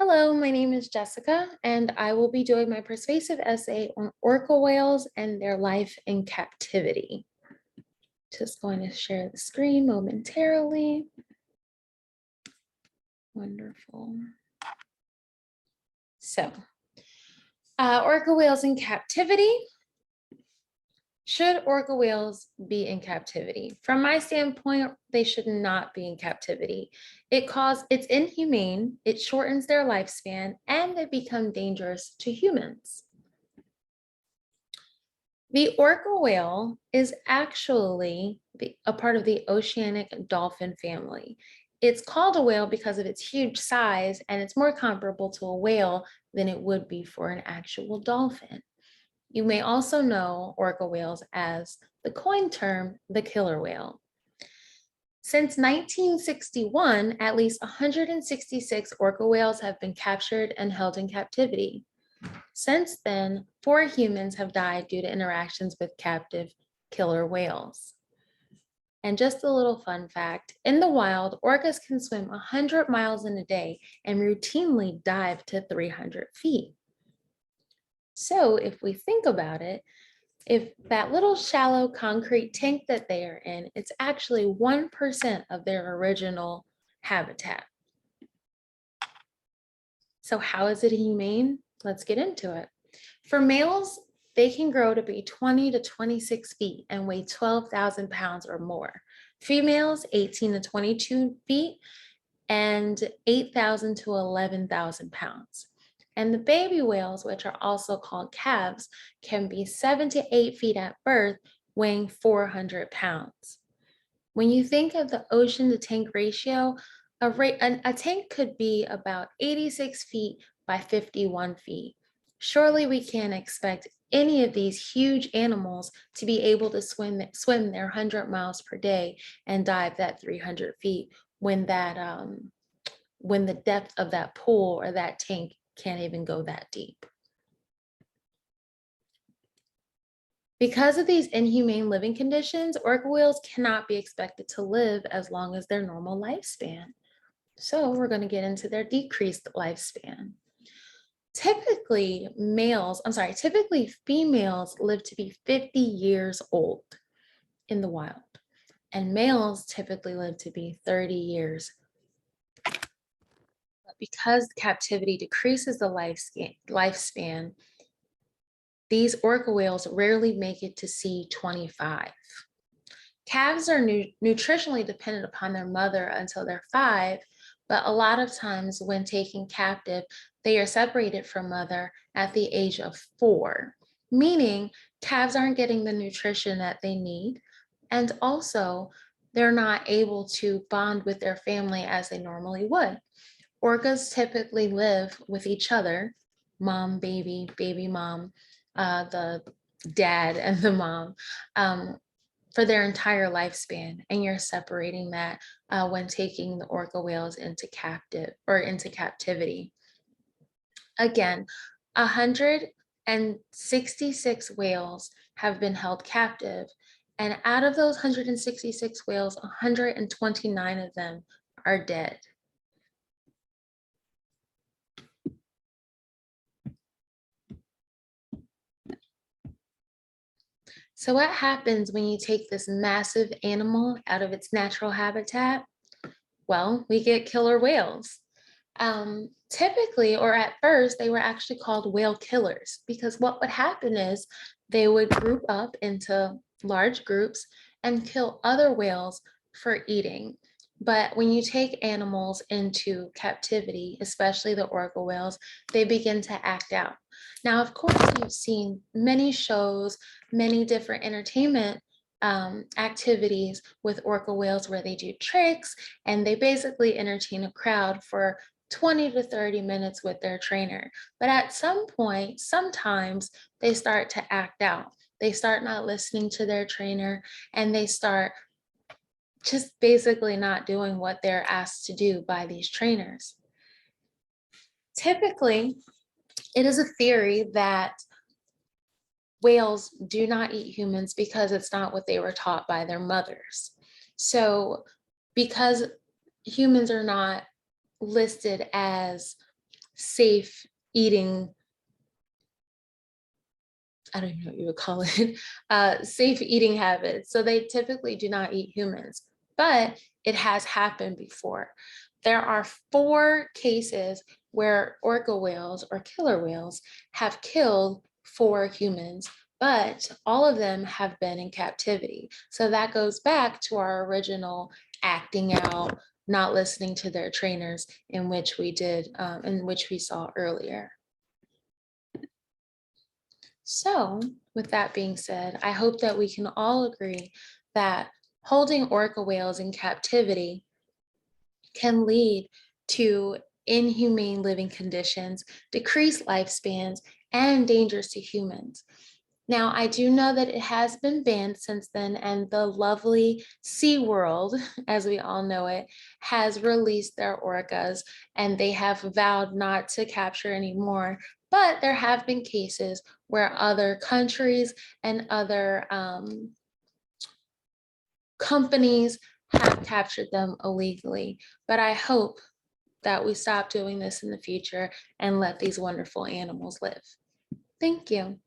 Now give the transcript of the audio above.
Hello, my name is Jessica, and I will be doing my persuasive essay on orca whales and their life in captivity. Just going to share the screen momentarily. Wonderful. So, orca whales in captivity. Should orca whales be in captivity? From my standpoint, they should not be in captivity. It's inhumane, it shortens their lifespan, and they become dangerous to humans. The orca whale is actually a part of the oceanic dolphin family. It's called a whale because of its huge size, and it's more comparable to a whale than it would be for an actual dolphin. You may also know orca whales as the coined term, the killer whale. Since 1961, at least 166 orca whales have been captured and held in captivity. Since then, 4 humans have died due to interactions with captive killer whales. And just a little fun fact, in the wild, orcas can swim 100 miles in a day and routinely dive to 300 feet. So if we think about it, if that little shallow concrete tank that they are in, it's actually 1% of their original habitat. So how is it humane? Let's get into it. For males, they can grow to be 20 to 26 feet and weigh 12,000 pounds or more. Females, 18 to 22 feet and 8,000 to 11,000 pounds. And the baby whales, which are also called calves, can be 7 to 8 feet at birth, weighing 400 pounds. When you think of the ocean to tank ratio, a tank could be about 86 feet by 51 feet. Surely we can't expect any of these huge animals to be able to swim their 100 miles per day and dive that 300 feet when the depth of that pool or that tank can't even go that deep. Because of these inhumane living conditions, orca whales cannot be expected to live as long as their normal lifespan. So we're going to get into their decreased lifespan. Typically females live to be 50 years old in the wild, and males typically live to be 30 years. But because captivity decreases the lifespan, these orca whales rarely make it to C25. Calves are nutritionally dependent upon their mother until they're 5, but a lot of times when taken captive, they are separated from mother at the age of 4, meaning calves aren't getting the nutrition that they need, and also they're not able to bond with their family as they normally would. Orcas typically live with each other, mom, baby, baby mom, the dad and the mom, for their entire lifespan, and you're separating that when taking the orca whales into captivity. Again, 166 whales have been held captive, and out of those 166 whales, 129 of them are dead. So what happens when you take this massive animal out of its natural habitat? Well, we get killer whales. Typically, or at first, they were actually called whale killers because what would happen is they would group up into large groups and kill other whales for eating. But when you take animals into captivity, especially the orca whales, they begin to act out. Now, of course, you've seen many shows, many different entertainment activities with orca whales where they do tricks and they basically entertain a crowd for 20 to 30 minutes with their trainer. But at some point, sometimes they start to act out. They start not listening to their trainer and they start just basically not doing what they're asked to do by these trainers. Typically, it is a theory that whales do not eat humans because it's not what they were taught by their mothers. So because humans are not listed as safe eating, I don't even know what you would call it, safe eating habits. So they typically do not eat humans, but it has happened before. There are 4 cases where orca whales or killer whales have killed 4 humans, but all of them have been in captivity. So that goes back to our original acting out, not listening to their trainers, in which we saw earlier. So, with that being said, I hope that we can all agree that holding orca whales in captivity can lead to inhumane living conditions, decreased lifespans, and dangers to humans. Now, I do know that it has been banned since then, and the lovely SeaWorld, as we all know it, has released their orcas, and they have vowed not to capture anymore. But there have been cases where other countries and other companies have captured them illegally. But I hope that we stop doing this in the future and let these wonderful animals live. Thank you.